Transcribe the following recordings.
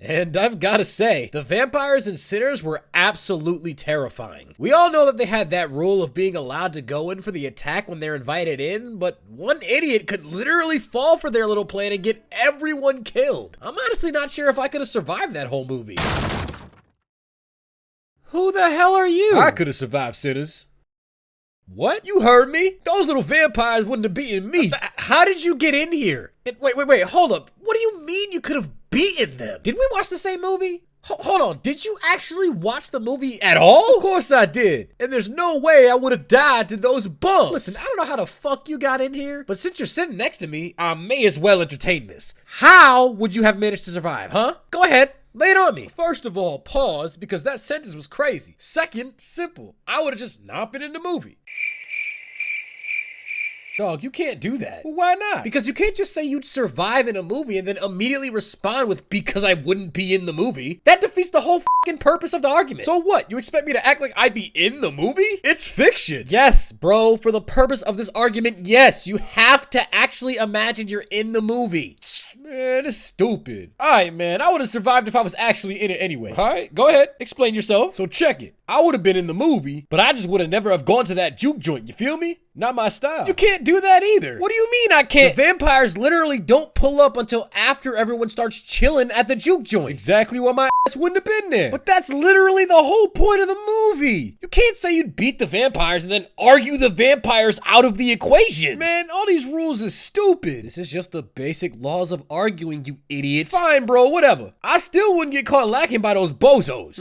And I've gotta say, the vampires and sinners were absolutely terrifying. We all know that they had that rule of being allowed to go in for the attack when they're invited in, but one idiot could literally fall for their little plan and get everyone killed. I'm honestly not sure if I could have survived that whole movie. Who the hell are you? I could have survived, sinners. What? You heard me. Those little vampires wouldn't have beaten me. How did you get in here? Wait, hold up. What do you mean you could have beaten them? Did we watch the same movie? Hold on, did you actually watch the movie at all? Of course I did. And there's no way I would have died to those bums. Listen, I don't know how the fuck you got in here, but since you're sitting next to me, I may as well entertain this. How would you have managed to survive, huh? Go ahead. Lay it on me. First of all, pause, because that sentence was crazy. Second, simple. I would have just not been in the movie. Dog, you can't do that. Well, why not? Because you can't just say you'd survive in a movie and then immediately respond with, because I wouldn't be in the movie. That defeats the whole fucking purpose of the argument. So what? You expect me to act like I'd be in the movie? It's fiction. Yes, bro. For the purpose of this argument, yes. You have to actually imagine you're in the movie. Man, it's stupid. Alright, man. I would have survived if I was actually in it anyway. Alright, go ahead. Explain yourself. So check it. I would have been in the movie, but I just would have never have gone to that juke joint. You feel me? Not my style. You can't do that either. What do you mean I can't? The vampires literally don't pull up until after everyone starts chilling at the juke joint. Exactly why my ass wouldn't have been there. But that's literally the whole point of the movie. You can't say you'd beat the vampires and then argue the vampires out of the equation. Man, all these rules is stupid. This is just the basic laws of arguing, you idiot. Fine, bro, whatever. I still wouldn't get caught lacking by those bozos.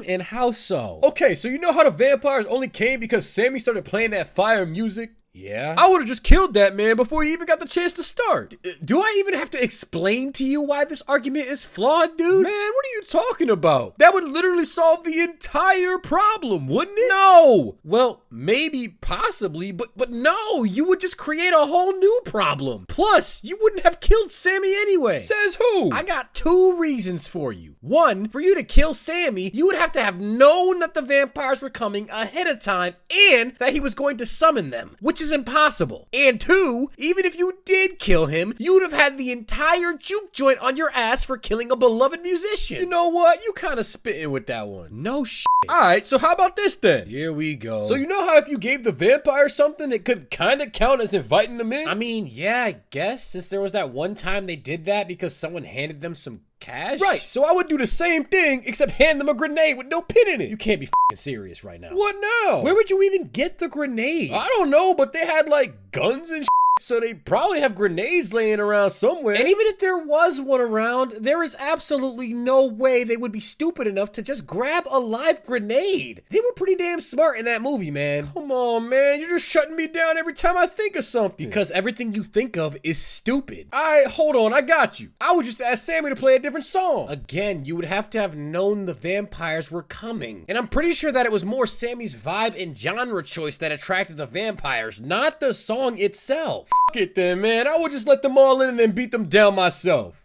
And how so? Okay, so you know how the vampires only came because Sammy started playing that fire music? Yeah. I would have just killed that man before he even got the chance to start. Do I even have to explain to you why this argument is flawed, dude? Man, what are you talking about? That would literally solve the entire problem, wouldn't it? No. Well, maybe, possibly, but no. You would just create a whole new problem. Plus, you wouldn't have killed Sammy anyway. Says who? I got two reasons for you. One, for you to kill Sammy, you would have to have known that the vampires were coming ahead of time and that he was going to summon them, which is impossible. And two, even if you did kill him, you would have had the entire juke joint on your ass for killing a beloved musician. You know what? You kind of spitting with that one. No shit. Alright, so how about this then? Here we go. So you know how if you gave the vampire something, it could kind of count as inviting them in? I mean, yeah, I guess, since there was that one time they did that because someone handed them some cash? Right, so I would do the same thing, except hand them a grenade with no pin in it. You can't be f***ing serious right now. What now? Where would you even get the grenade? I don't know, but they had like guns and shit, so they probably have grenades laying around somewhere. And even if there was one around, there is absolutely no way they would be stupid enough to just grab a live grenade. They were pretty damn smart in that movie, man. Come on, man, you're just shutting me down every time I think of something. Because everything you think of is stupid. Alright, hold on, I got you. I would just ask Sammy to play a different song. Again, you would have to have known the vampires were coming. And I'm pretty sure that it was more Sammy's vibe and genre choice that attracted the vampires, not the song itself. F it then, man. I would just let them all in and then beat them down myself.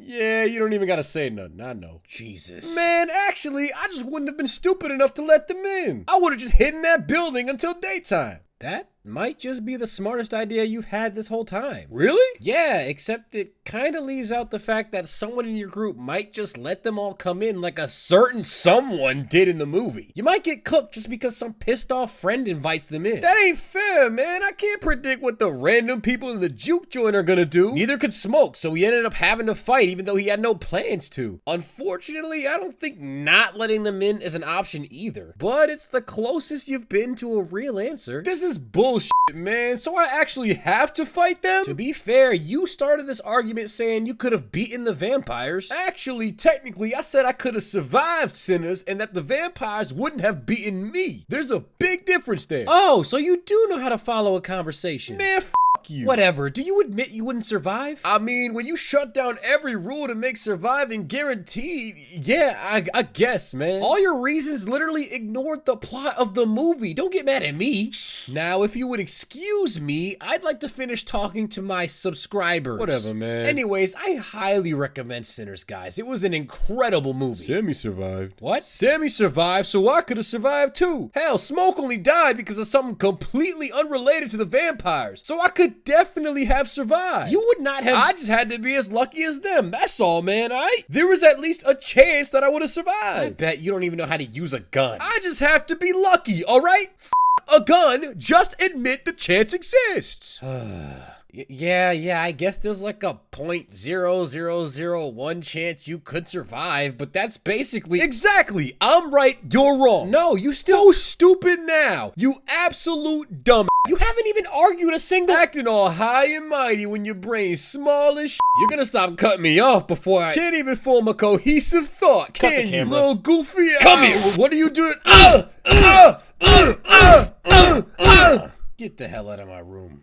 Yeah, you don't even gotta say nothing, I know. Jesus. Man, actually, I just wouldn't have been stupid enough to let them in. I would have just hidden that building until daytime. That might just be the smartest idea you've had this whole time. Really? Yeah, except it kind of leaves out the fact that someone in your group might just let them all come in like a certain someone did in the movie. You might get cooked just because some pissed off friend invites them in. That ain't fair, man. I can't predict what the random people in the juke joint are gonna do. Neither could Smoke, so he ended up having to fight even though he had no plans to. Unfortunately, I don't think not letting them in is an option either, but it's the closest you've been to a real answer. This is bullshit, man. So I actually have to fight them? To be fair, you started this argument saying you could have beaten the vampires. Actually, technically, I said I could have survived Sinners and that the vampires wouldn't have beaten me. There's a big difference there. Oh, so you do know how to follow a conversation. Man, f you. Whatever. Do you admit you wouldn't survive? I mean, when you shut down every rule to make surviving guaranteed, yeah, I guess, man. All your reasons literally ignored the plot of the movie. Don't get mad at me. Now, if you would excuse me, I'd like to finish talking to my subscribers. Whatever, man. Anyways, I highly recommend Sinners, guys. It was an incredible movie. Sammy survived. What? Sammy survived, so I could have survived too. Hell, Smoke only died because of something completely unrelated to the vampires. So I could would definitely have survived. You would not have. I just had to be as lucky as them. That's all, man. There was at least a chance that I would have survived. I bet you don't even know how to use a gun. I just have to be lucky, all right? A gun, just admit the chance exists. Yeah, I guess there's like a 0.0001 chance you could survive, but that's basically... Exactly. I'm right, you're wrong. No, you still... So stupid now. You absolute dumb. You haven't even argued a single... Acting all high and mighty when your brain's small as shit. You're gonna stop cutting me off before I... Can't even form a cohesive thought, Cut can the you, camera. little goofy? Come here. What are you doing? Get the hell out of my room.